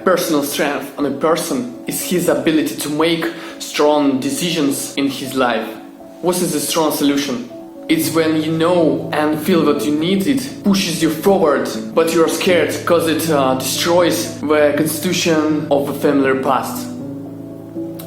personal strength on a person is his ability to make strong decisions in his life. What is the strong solution? It's when you know and feel that you need it, pushes you forward, but you're scared because it destroys the constitution of the familiar past.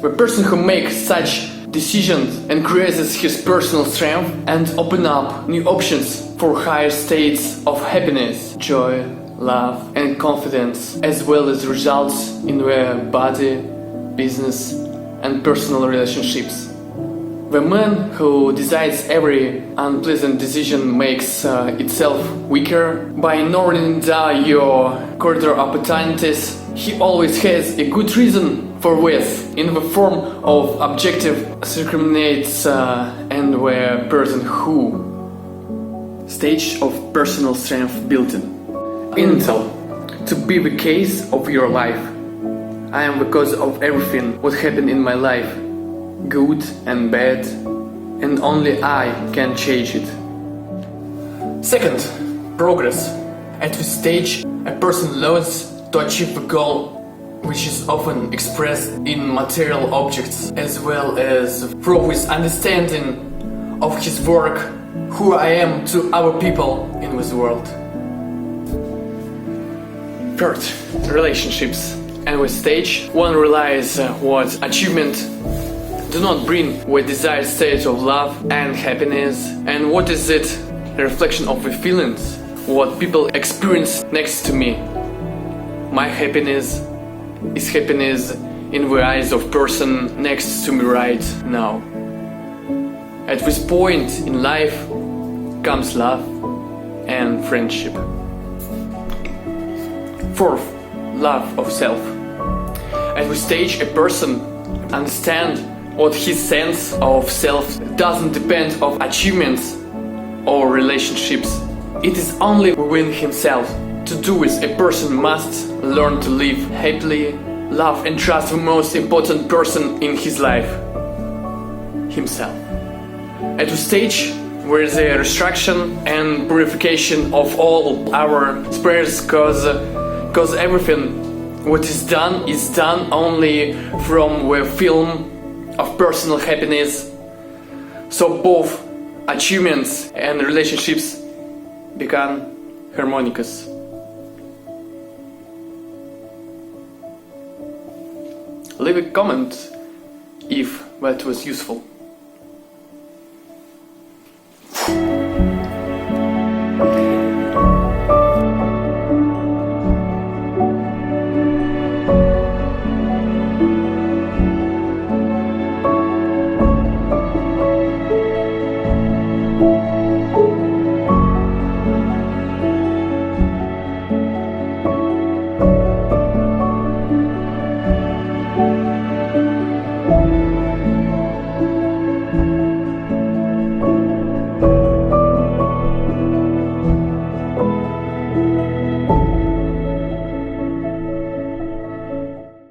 The person who makes such decisions and creates his personal strength and open up new options for higher states of happiness, joy, love and confidence, as well as results in their body, business and personal relationships. The man who decides every unpleasant decision makes itself weaker by ignoring your corridor opportunities. He always has a good reason for this, in the form of objective circumstance and the person who. Stage of personal strength built in. Intel, to be the case of your life. I am the cause of everything what happened in my life, good and bad, and only I can change it. Second, progress. At this stage, a person learns to achieve the goal, which is often expressed in material objects, as well as through his understanding of his work, who I am to other people in this world. Third, relationships. At this stage, one realizes what achievement do not bring with desired state of love and happiness, and what is it, a reflection of the feelings, what people experience next to me. My happiness is happiness in the eyes of person next to me right now. At this point in life comes love and friendship. Fourth, love of self. At this stage, a person understands what his sense of self doesn't depend on achievements or relationships. It is only within himself. To do this, a person must learn to live happily, love and trust the most important person in his life, himself. At this stage, there is a restriction and purification of all our spheres, because everything what is done only from the film of personal happiness. So both achievements and relationships become harmonious. Leave a comment if that was useful.